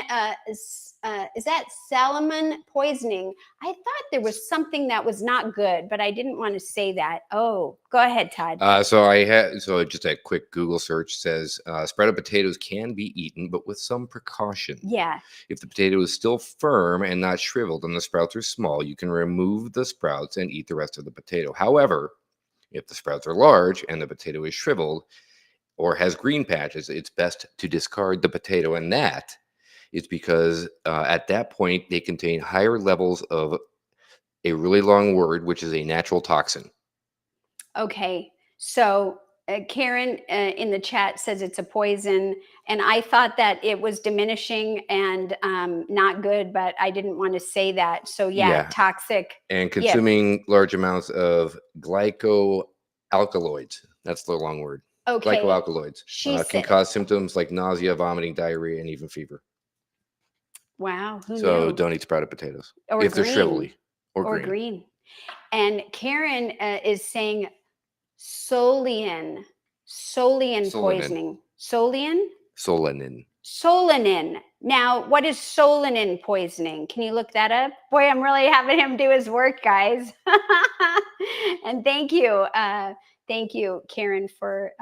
Is that salmon poisoning? I thought there was something that was not good, but I didn't want to say that. Oh, go ahead, Todd. So just a quick Google search says sprouted potatoes can be eaten, but with some precaution. Yeah. If the potato is still firm and not shriveled and the sprouts are small, you can remove the sprouts and eat the rest of the potato. However, if the sprouts are large and the potato is shriveled or has green patches, it's best to discard the potato, and that is because at that point they contain higher levels of a really long word, which is a natural toxin. Okay, so Karen in the chat says it's a poison. And I thought that it was diminishing and not good, but I didn't want to say that. So yeah, Yeah. toxic. And Yeah. consuming large amounts of glycoalkaloids. That's the long word. Okay. Glycoalkaloids She can said, cause symptoms like nausea, vomiting, diarrhea, and even fever. wow, who So knew? don't eat sprouted potatoes Or if they're green. shrivelly or Or green. green. And Karen is saying Solian Solanin. poisoning. Solian? Solanin. Solanin. Now, what is solanin poisoning? Can you look that up? Boy, I'm really having him do his work, guys. And thank you, Karen, for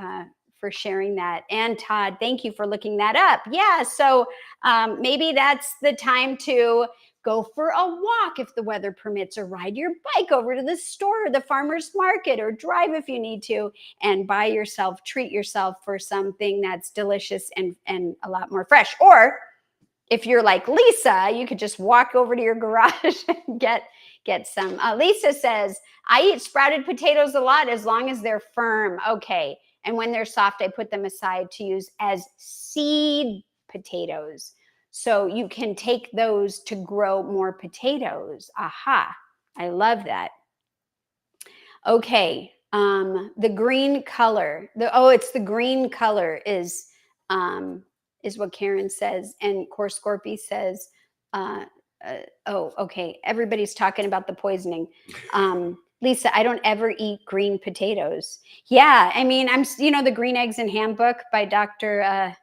sharing that. And Todd, thank you for looking that up. Yeah, so maybe that's the time to go for a walk if the weather permits, or ride your bike over to the store or the farmer's market, or drive if you need to, and buy yourself, treat yourself for something that's delicious and a lot more fresh. Or if you're like Lisa, you could just walk over to your garage and get some. Lisa says, I eat sprouted potatoes a lot as long as they're firm. Okay. And when they're soft, I put them aside to use as seed potatoes. So you can take those to grow more potatoes. Aha. I love that. Okay. The green color. It's the green color is what Karen says. And Core Scorpy says, okay. Everybody's talking about the poisoning. Lisa, I don't ever eat green potatoes. Yeah, I mean, the Green Eggs and Ham book by Dr.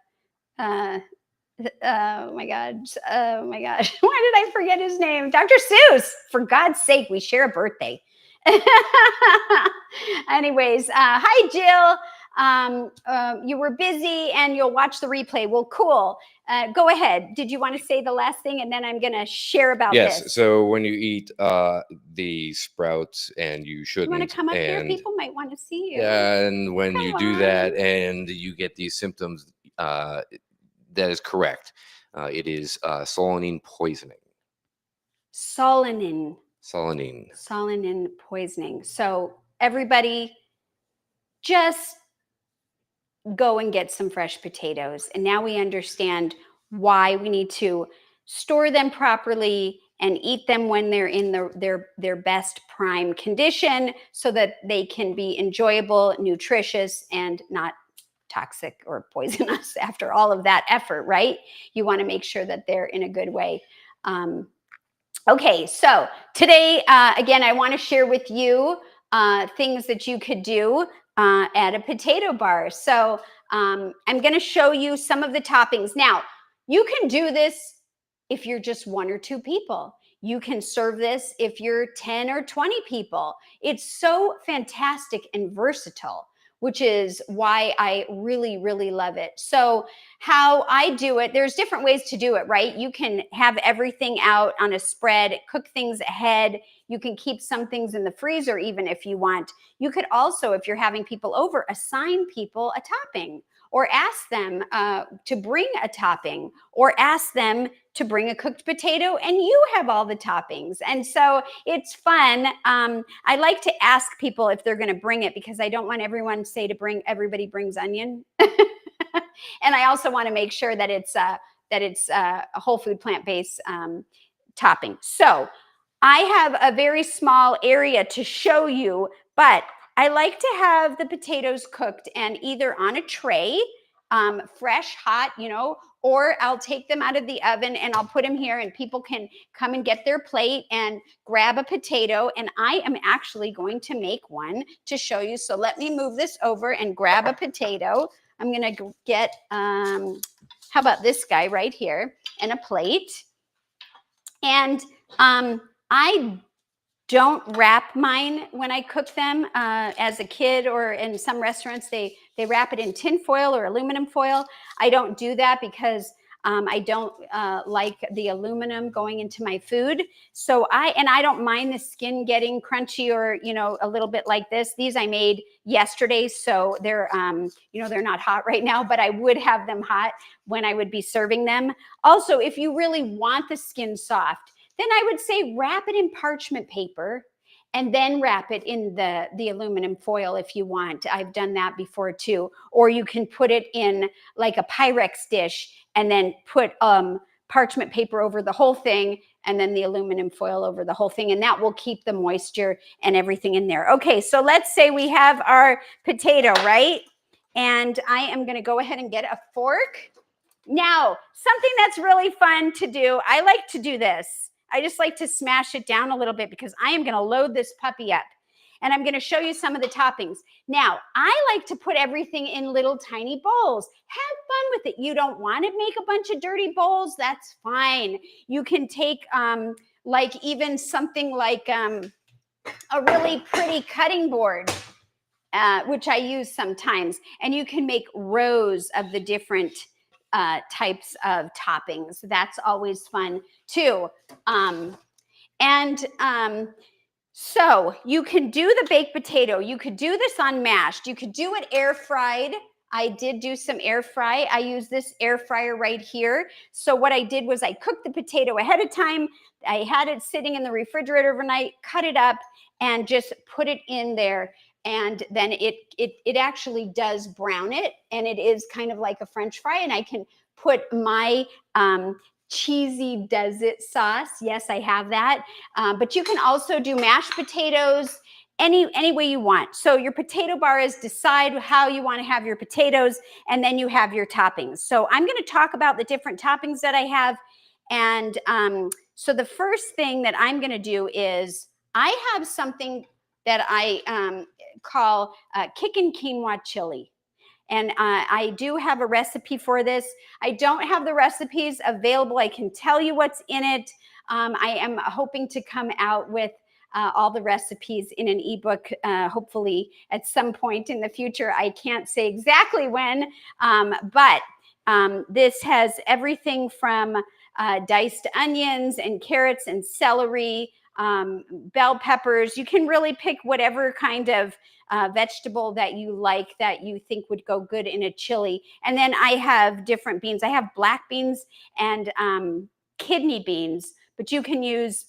Oh my God. Oh my gosh. Why did I forget his name? Dr. Seuss. For God's sake, we share a birthday. Anyways, hi, Jill. You were busy and you'll watch the replay. Well, cool. Go ahead. Did you want to say the last thing? And then I'm going to share about Yes. this. So when you eat the sprouts, and you shouldn't. You want to come up here? People might want to see you. Yeah, and when Come you do that and you get these symptoms, that is correct. It is solanine poisoning. Solanin. Solanine. Solanin poisoning. So everybody just go and get some fresh potatoes. And now we understand why we need to store them properly and eat them when they're in their best prime condition, so that they can be enjoyable, nutritious, and not toxic or poisonous after all of that effort, right? You want to make sure that they're in a good way. Okay, so today, again, I want to share with you things that you could do at a potato bar. So I'm going to show you some of the toppings. Now, you can do this if you're just 1 or 2 people. You can serve this if you're 10 or 20 people. It's so fantastic and versatile, which is why I really, really love it. So how I do it, there's different ways to do it, right? You can have everything out on a spread, cook things ahead. You can keep some things in the freezer even if you want. You could also, if you're having people over, assign people a topping, or ask them to bring a topping, or ask them to bring a cooked potato, and you have all the toppings. And so it's fun. I like to ask people if they're going to bring it, because I don't want everyone to say everybody brings onion. And I also want to make sure that it's a whole food plant-based topping. So I have a very small area to show you, but I like to have the potatoes cooked and either on a tray, fresh, hot, or I'll take them out of the oven and I'll put them here, and people can come and get their plate and grab a potato. And I am actually going to make one to show you. So let me move this over and grab a potato. I'm going to get, how about this guy right here, and a plate. And I don't wrap mine when I cook them. As a kid, or in some restaurants, they wrap it in tin foil or aluminum foil. I don't do that because I don't like the aluminum going into my food. So I don't mind the skin getting crunchy, or a little bit like this. These I made yesterday, so they're they're not hot right now, but I would have them hot when I would be serving them. Also, if you really want the skin soft, then I would say wrap it in parchment paper and then wrap it in the aluminum foil if you want. I've done that before too. Or you can put it in like a Pyrex dish and then put parchment paper over the whole thing and then the aluminum foil over the whole thing, and that will keep the moisture and everything in there. Okay, so let's say we have our potato, right? And I am gonna go ahead and get a fork. Now, something that's really fun to do, I like to do this. I just like to smash it down a little bit because I am gonna load this puppy up. And I'm going to show you some of the toppings. Now, I like to put everything in little tiny bowls. Have fun with it. You don't want to make a bunch of dirty bowls? That's fine. You can take like even something like a really pretty cutting board, which I use sometimes, and you can make rows of the different types of toppings. That's always fun too. So you can do the baked potato. You could do this on mashed. You could do it air fried. I did do some air fry. I use this air fryer right here. So what I did was I cooked the potato ahead of time. I had it sitting in the refrigerator overnight, cut it up, and just put it in there. And then it actually does brown it, and it is kind of like a French fry. And I can put my cheesy desert sauce. Yes, I have that. But you can also do mashed potatoes any way you want. So your potato bar is decide how you want to have your potatoes, and then you have your toppings. So I'm going to talk about the different toppings that I have. And so the first thing that I'm going to do is I have something that I call kickin' quinoa chili. And I do have a recipe for this. I don't have the recipes available. I can tell you what's in it. I am hoping to come out with all the recipes in an ebook, hopefully at some point in the future. I can't say exactly when, but this has everything from diced onions and carrots and celery, bell peppers. You can really pick whatever kind of vegetable that you like that you think would go good in a chili. And then I have different beans. I have black beans and kidney beans, but you can use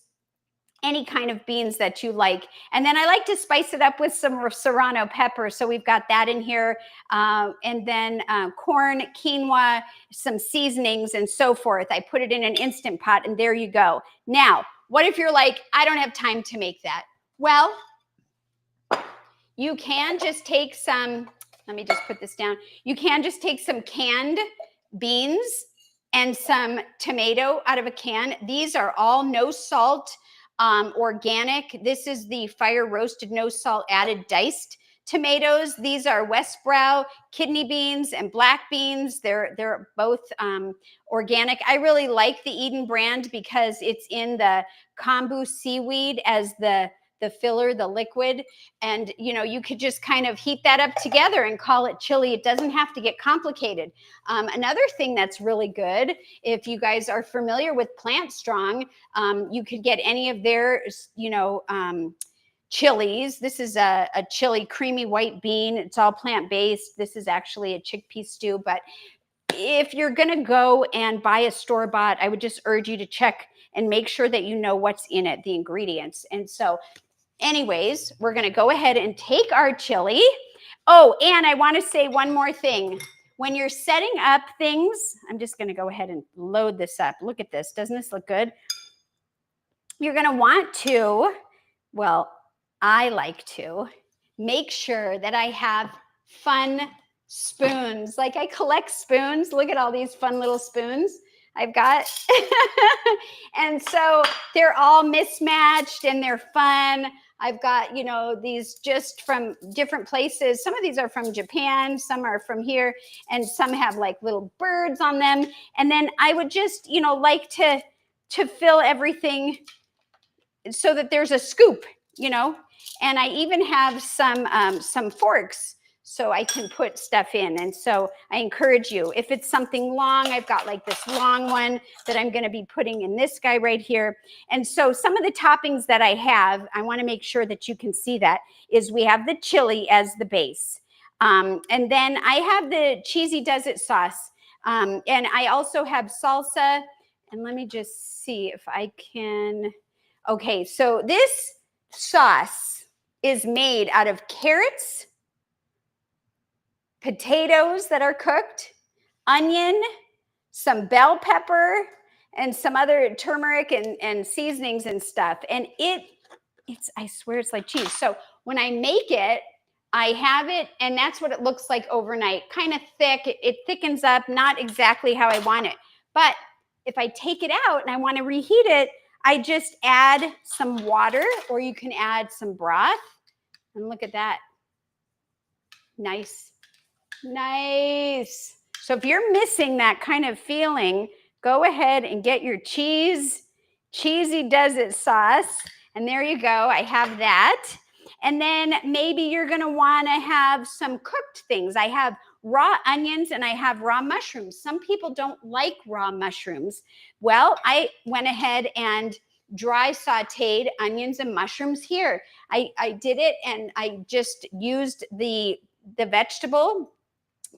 any kind of beans that you like. And then I like to spice it up with some serrano pepper. So we've got that in here. And then corn, quinoa, some seasonings and so forth. I put it in an Instant Pot and there you go. Now, what if you're like, I don't have time to make that? Well, you can just take some, let me just put this down. You can just take some canned beans and some tomato out of a can. These are all no salt, organic. This is the fire roasted, no salt added diced tomatoes. These are Westbrow kidney beans and black beans. They're both organic. I really like the Eden brand because it's in the kombu seaweed as the filler, the liquid. And, you know, you could just kind of heat that up together and call it chili. It doesn't have to get complicated. Another thing that's really good, if you guys are familiar with Plant Strong, you could get any of their, you know, chilies. This is a chili creamy white bean. It's all plant-based. This is actually a chickpea stew. But if you're going to go and buy a store-bought, I would just urge you to check and make sure that you know what's in it, the ingredients. And so anyways, we're going to go ahead and take our chili. Oh, and I want to say one more thing. When you're setting up things, I'm just going to go ahead and load this up. Look at this. Doesn't this look good? You're going to want to, well, I like to make sure that I have fun spoons. Like I collect spoons. Look at all these fun little spoons I've got. And so they're all mismatched and they're fun. I've got, you know, these just from different places. Some of these are from Japan, some are from here, and some have like little birds on them. And then I would just, you know, like to fill everything so that there's a scoop, you know. And I even have some forks so I can put stuff in. And so I encourage you, if it's something long, I've got like this long one that I'm going to be putting in this guy right here. And so some of the toppings that I have, I want to make sure that you can see that, is we have the chili as the base. And then I have the cheesy desert sauce. And I also have salsa. And let me just see if I can. Okay, so this sauce is made out of carrots, potatoes that are cooked, onion, some bell pepper, and some other turmeric and seasonings and stuff. And I swear it's like cheese. So when I make it, I have it, and that's what it looks like overnight. Kind of thick. It thickens up, not exactly how I want it. But if I take it out and I want to reheat it, I just add some water, or you can add some broth. And look at that. Nice. Nice. So if you're missing that kind of feeling, go ahead and get your cheesy does it sauce. And there you go. I have that. And then maybe you're going to want to have some cooked things. I have raw onions and I have raw mushrooms. Some people don't like raw mushrooms. Well, I went ahead and dry sauteed onions and mushrooms here. I did it, and I just used the vegetable,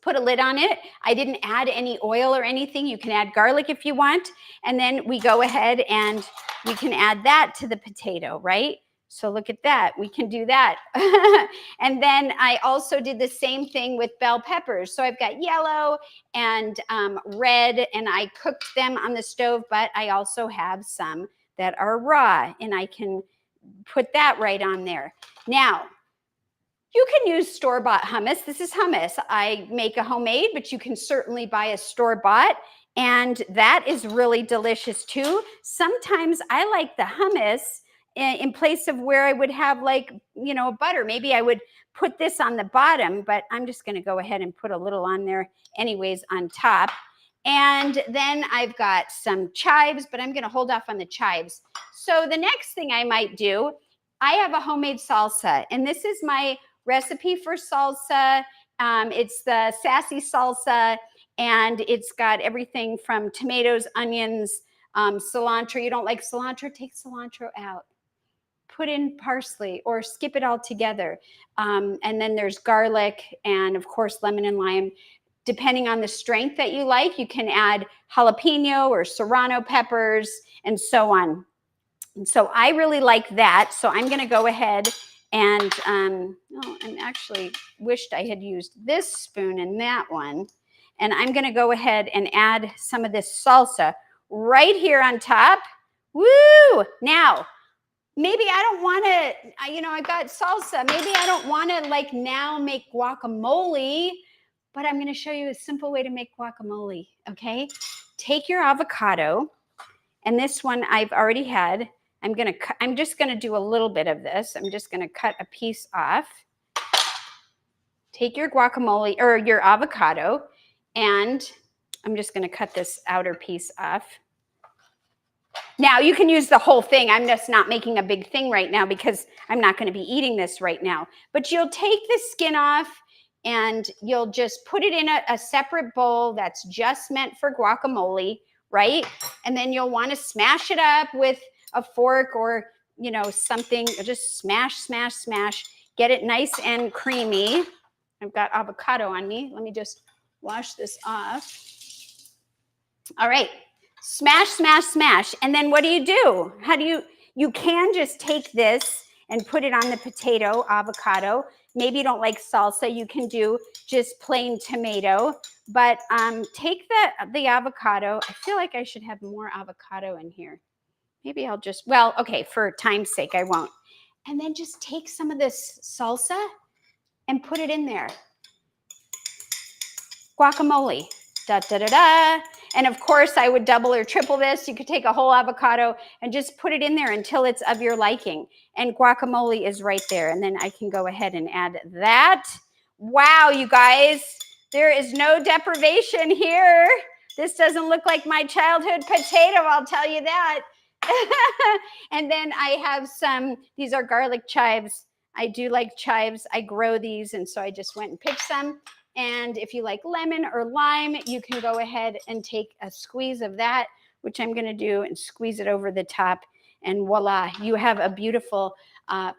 put a lid on it. I didn't add any oil or anything. You can add garlic if you want. And then we go ahead and we can add that to the potato, right? So look at that. We can do that. And then I also did the same thing with bell peppers. So I've got yellow and red, and I cooked them on the stove, but I also have some that are raw, and I can put that right on there. Now, you can use store-bought hummus. This is hummus. I make a homemade, but you can certainly buy a store-bought, and that is really delicious too. Sometimes I like the hummus in place of where I would have, like, butter. Maybe I would put this on the bottom, but I'm just going to go ahead and put a little on there anyways on top. And then I've got some chives, but I'm going to hold off on the chives. So the next thing I might do, I have a homemade salsa, and this is my recipe for salsa. It's the sassy salsa, and it's got everything from tomatoes, onions, cilantro. You don't like cilantro? Take cilantro out. Put in parsley or skip it all together. And then there's garlic and, of course, lemon and lime. Depending on the strength that you like, you can add jalapeno or serrano peppers and so on. And so I really like that. So I'm going to go ahead and I actually wished I had used this spoon and that one. And I'm going to go ahead and add some of this salsa right here on top. Woo! Now, maybe I don't want to, I got salsa. Maybe I don't want to like now make guacamole, but I'm going to show you a simple way to make guacamole, okay? Take your avocado, and this one I've already had. I'm just going to do a little bit of this. I'm just going to cut a piece off. Take your guacamole or your avocado, and I'm just going to cut this outer piece off. Now, you can use the whole thing. I'm just not making a big thing right now because I'm not going to be eating this right now. But you'll take the skin off, and you'll just put it in a separate bowl that's just meant for guacamole, right? And then you'll want to smash it up with a fork or, something. Just smash, smash, smash. Get it nice and creamy. I've got avocado on me. Let me just wash this off. All right. Smash, smash, smash. And then what do? You can just take this and put it on the potato, avocado. Maybe you don't like salsa. You can do just plain tomato. But take the avocado. I feel like I should have more avocado in here. Maybe I'll just, for time's sake, I won't. And then just take some of this salsa and put it in there. Guacamole. Da, da, da, da. And of course, I would double or triple this. You could take a whole avocado and just put it in there until it's of your liking. And guacamole is right there. And then I can go ahead and add that. Wow, you guys, there is no deprivation here. This doesn't look like my childhood potato, I'll tell you that. And then I have these are garlic chives. I do like chives. I grow these, and so I just went and picked some. And if you like lemon or lime, you can go ahead and take a squeeze of that, which I'm going to do, and squeeze it over the top. And voila, you have a beautiful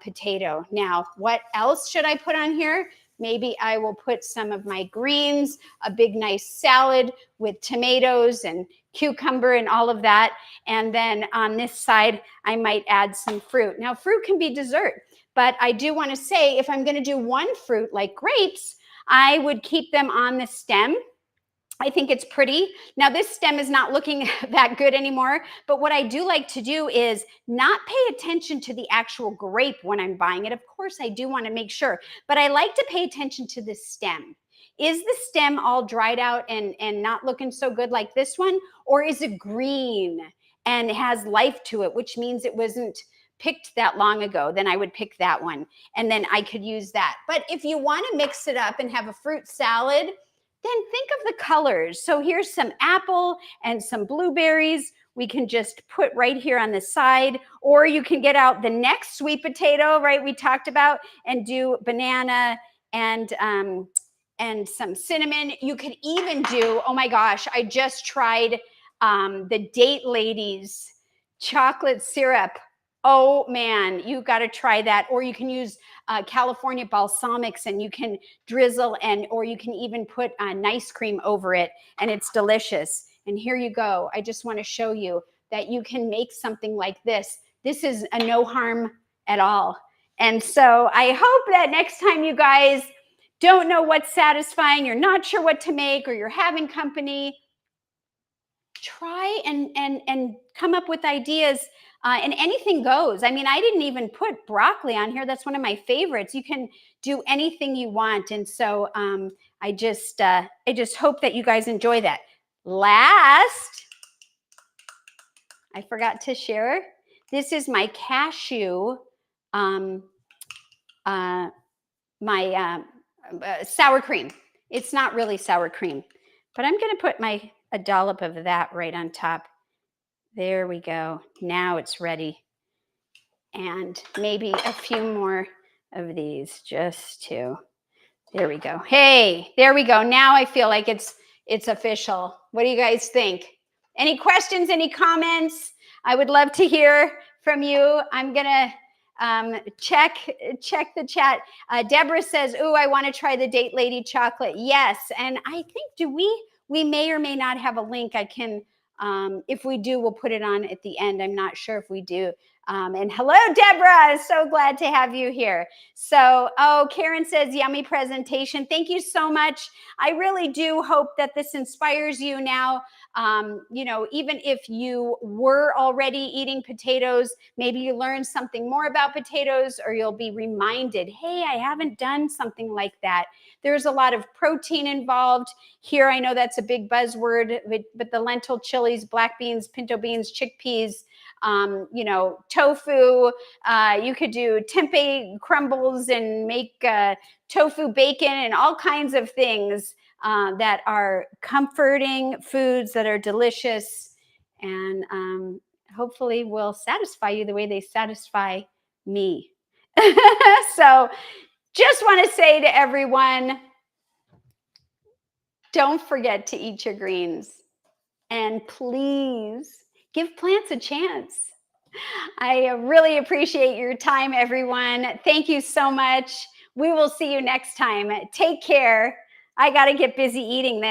potato. Now, what else should I put on here? maybe I will put some of my greens, a big nice salad with tomatoes and cucumber and all of that. And then on this side, I might add some fruit. Now, fruit can be dessert, but I do want to say if I'm going to do one fruit like grapes, I would keep them on the stem. I think it's pretty. Now, this stem is not looking that good anymore, but what I do like to do is not pay attention to the actual grape when I'm buying it. Of course, I do want to make sure, but I like to pay attention to the stem. Is the stem all dried out and not looking so good like this one? Or is it green and has life to it, which means it wasn't picked that long ago? Then I would pick that one, and then I could use that. But if you want to mix it up and have a fruit salad, then think of the colors. So here's some apple and some blueberries. We can just put right here on the side, or you can get out the next sweet potato, right, we talked about, and do banana and some cinnamon. You could even do, oh my gosh, I just tried the Date Ladies chocolate syrup. Oh man, you got to try that. Or you can use California balsamics, and you can drizzle, or you can even put nice cream over it, and it's delicious. And here you go. I just want to show you that you can make something like this. This is a no harm at all. And so I hope that next time you guys don't know what's satisfying, you're not sure what to make, or you're having company, try and come up with ideas. And anything goes. I mean, I didn't even put broccoli on here. That's one of my favorites. You can do anything you want. And so I just hope that you guys enjoy that. Last, I forgot to share. This is my cashew, my sour cream. It's not really sour cream, but I'm going to put a dollop of that right on top. There we go. Now it's ready. And maybe a few more of these just to, there we go. Hey, there we go. Now I feel like it's official. What do you guys think? Any questions, any comments? I would love to hear from you. I'm going to check the chat. Deborah says, ooh, I want to try the Date Lady chocolate. Yes. And I think, we may or may not have a link. I can, if we do, we'll put it on at the end. I'm not sure if we do. And hello, Deborah. So glad to have you here. So, oh, Karen says, yummy presentation. Thank you so much. I really do hope that this inspires you now. You know, even if you were already eating potatoes, maybe you learned something more about potatoes, or you'll be reminded, hey, I haven't done something like that. There's a lot of protein involved here. I know that's a big buzzword, but the lentil chilies, black beans, pinto beans, chickpeas, you know, tofu. You could do tempeh crumbles and make tofu bacon and all kinds of things that are comforting foods that are delicious, and hopefully will satisfy you the way they satisfy me. So just want to say to everyone, don't forget to eat your greens, and please give plants a chance. I really appreciate your time, everyone. Thank you so much. We will see you next time. Take care. I got to get busy eating this.